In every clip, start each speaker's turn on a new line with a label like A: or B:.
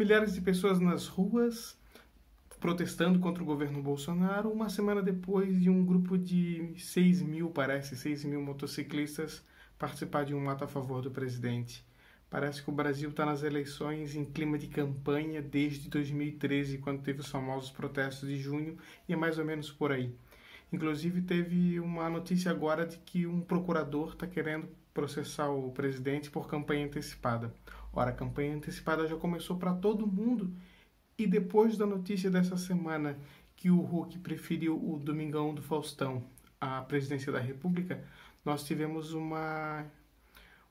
A: Milhares de pessoas nas ruas protestando contra o governo Bolsonaro, uma semana depois de um grupo de 6 mil motociclistas participar de um ato a favor do presidente. Parece que o Brasil está nas eleições em clima de campanha desde 2013, quando teve os famosos protestos de junho, e é mais ou menos por aí. Inclusive, teve uma notícia agora de que um procurador está querendo processar o presidente por campanha antecipada. Ora, a campanha antecipada já começou para todo mundo, e depois da notícia dessa semana que o Huck preferiu o Domingão do Faustão à presidência da República, nós tivemos um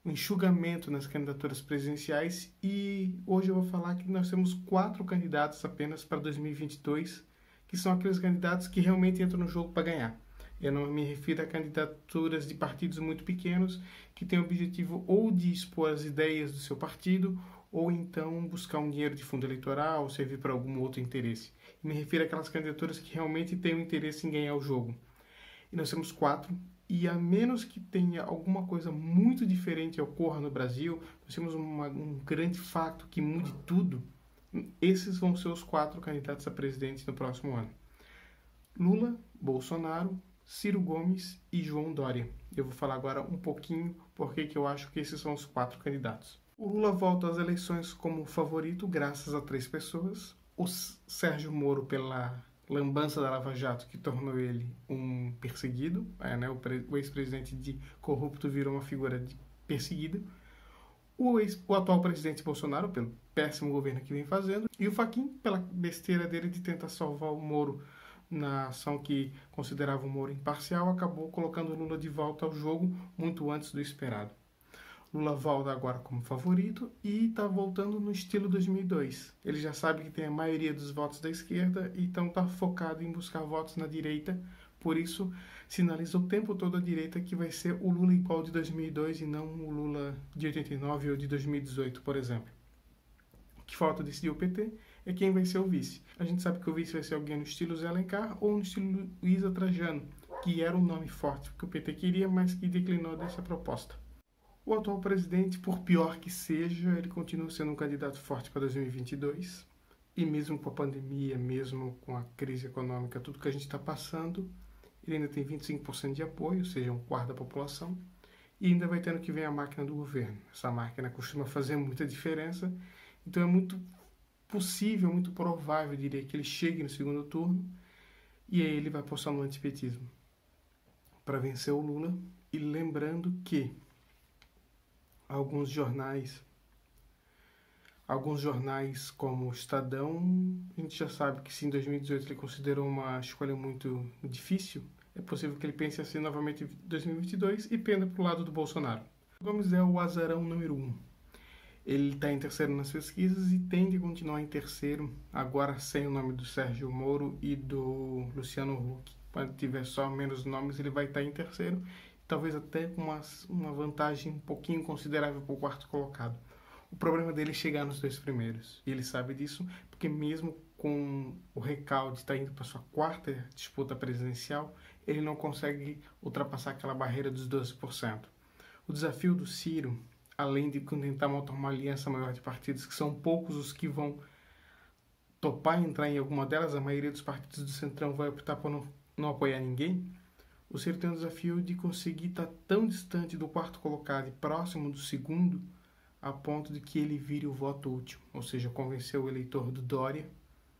A: enxugamento nas candidaturas presidenciais, e hoje eu vou falar que nós temos 4 candidatos apenas para 2022, que são aqueles candidatos que realmente entram no jogo para ganhar. Eu não me refiro a candidaturas de partidos muito pequenos que têm o objetivo ou de expor as ideias do seu partido ou então buscar um dinheiro de fundo eleitoral ou servir para algum outro interesse. Me refiro àquelas candidaturas que realmente têm o interesse em ganhar o jogo. E nós temos 4, e a menos que tenha alguma coisa muito diferente ocorra no Brasil, nós temos um grande fato que mude tudo. Esses vão ser os 4 candidatos a presidente no próximo ano: Lula, Bolsonaro, Ciro Gomes e João Dória. Eu vou falar agora um pouquinho porque que eu acho que esses são os 4 candidatos. O Lula volta às eleições como favorito graças a 3 pessoas. O Sérgio Moro, pela lambança da Lava Jato, que tornou ele um perseguido. O ex-presidente de corrupto virou uma figura perseguida. O atual presidente Bolsonaro, pelo péssimo governo que vem fazendo. E o Fachin, pela besteira dele de tentar salvar o Moro na ação que considerava o Moro imparcial, acabou colocando o Lula de volta ao jogo muito antes do esperado. Lula volta agora como favorito e está voltando no estilo 2002. Ele já sabe que tem a maioria dos votos da esquerda, então está focado em buscar votos na direita. Por isso, sinaliza o tempo todo à direita que vai ser o Lula igual de 2002 e não o Lula de 89 ou de 2018, por exemplo. O que falta decidir o PT é quem vai ser o vice. A gente sabe que o vice vai ser alguém no estilo Zé Alencar ou no estilo Luísa Trajano, que era um nome forte que o PT queria, mas que declinou dessa proposta. O atual presidente, por pior que seja, ele continua sendo um candidato forte para 2022. E mesmo com a pandemia, mesmo com a crise econômica, tudo que a gente está passando, ele ainda tem 25% de apoio, ou seja, 1/4 da população. E ainda vai ter ano que vem a máquina do governo. Essa máquina costuma fazer muita diferença. Então é muito possível, muito provável, eu diria, que ele chegue no segundo turno e aí ele vai apostar no antipetismo para vencer o Lula. E lembrando que alguns jornais como o Estadão, a gente já sabe que se em 2018 ele considerou uma escolha muito difícil, é possível que ele pense assim novamente em 2022 e penda para o lado do Bolsonaro. Gomes é o azarão número 1. Ele está em terceiro nas pesquisas e tende a continuar em terceiro, agora sem o nome do Sérgio Moro e do Luciano Huck. Quando tiver só menos nomes, ele vai estar em terceiro, talvez até com uma vantagem um pouquinho considerável para o 4º colocado. O problema dele é chegar nos 2 primeiros. E ele sabe disso porque mesmo com o recalque de estar indo para sua 4ª disputa presidencial, ele não consegue ultrapassar aquela barreira dos 12%. O desafio do Ciro, além de tentar montar uma aliança maior de partidos, que são poucos os que vão topar entrar em alguma delas, a maioria dos partidos do Centrão vai optar por não apoiar ninguém, o Ciro tem o desafio de conseguir estar tão distante do 4º colocado e próximo do 2º, a ponto de que ele vire o voto útil, ou seja, convencer o eleitor do Dória,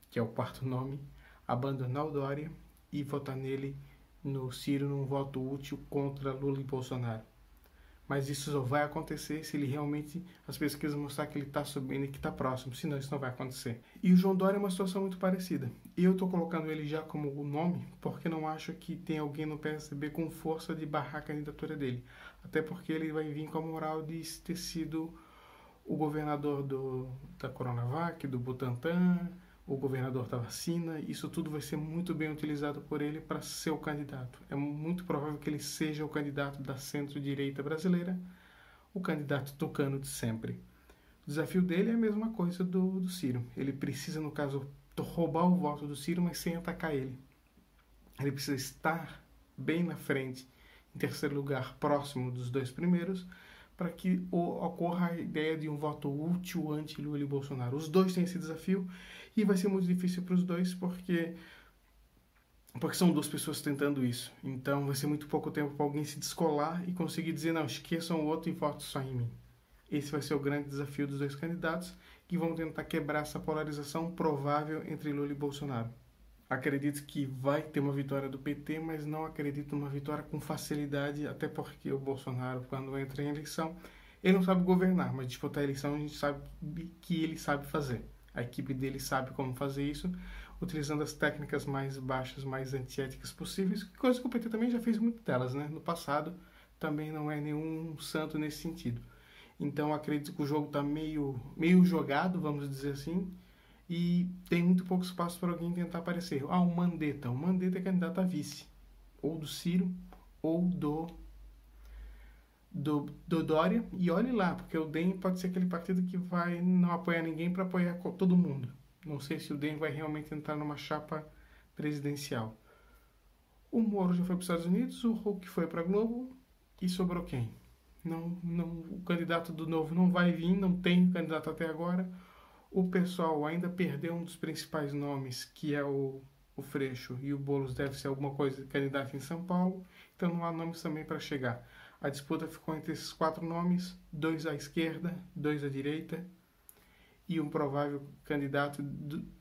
A: que é o 4º nome, a abandonar o Dória e votar nele, no Ciro, num voto útil contra Lula e Bolsonaro. Mas isso só vai acontecer se ele realmente, as pesquisas mostrar que ele está subindo e que está próximo, senão isso não vai acontecer. E o João Dória é uma situação muito parecida. Eu estou colocando ele já como o nome porque não acho que tem alguém no PSDB com força de barrar a candidatura dele. Até porque ele vai vir com a moral de ter sido o governador da Coronavac, do Butantan, o governador da vacina. Isso tudo vai ser muito bem utilizado por ele para ser o candidato. É muito provável que ele seja o candidato da centro-direita brasileira, o candidato tucano de sempre. O desafio dele é a mesma coisa do Ciro. Ele precisa, no caso, roubar o voto do Ciro, mas sem atacar ele. Ele precisa estar bem na frente, em terceiro lugar, próximo dos 2 primeiros, para que ocorra a ideia de um voto útil anti-Lula e Bolsonaro. Os dois têm esse desafio e vai ser muito difícil para os dois porque são duas pessoas tentando isso. Então vai ser muito pouco tempo para alguém se descolar e conseguir dizer, não, esqueçam o outro e votem só em mim. Esse vai ser o grande desafio dos dois candidatos que vão tentar quebrar essa polarização provável entre Lula e Bolsonaro. Acredito que vai ter uma vitória do PT, mas não acredito numa vitória com facilidade, até porque o Bolsonaro, quando entra em eleição, ele não sabe governar, mas disputar a eleição a gente sabe que ele sabe fazer. A equipe dele sabe como fazer isso, utilizando as técnicas mais baixas, mais antiéticas possíveis, coisa que o PT também já fez muito delas, né? No passado também não é nenhum santo nesse sentido. Então acredito que o jogo está meio jogado, vamos dizer assim, e tem muito pouco espaço para alguém tentar aparecer. Ah, o Mandetta. O Mandetta é candidato a vice, ou do Ciro, ou do Dória, e olhe lá, porque o DEM pode ser aquele partido que vai não apoiar ninguém para apoiar todo mundo. Não sei se o DEM vai realmente entrar numa chapa presidencial. O Moro já foi para os Estados Unidos, o Huck foi para a Globo, e sobrou quem? O candidato do Novo não vai vir, não tem candidato até agora. O pessoal ainda perdeu um dos principais nomes, que é o Freixo, e o Boulos deve ser alguma coisa de candidato em São Paulo, então não há nomes também para chegar. A disputa ficou entre esses 4 nomes, 2 à esquerda, 2 à direita, e um provável candidato,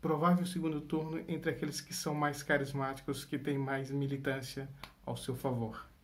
A: provável segundo turno entre aqueles que são mais carismáticos, que têm mais militância ao seu favor.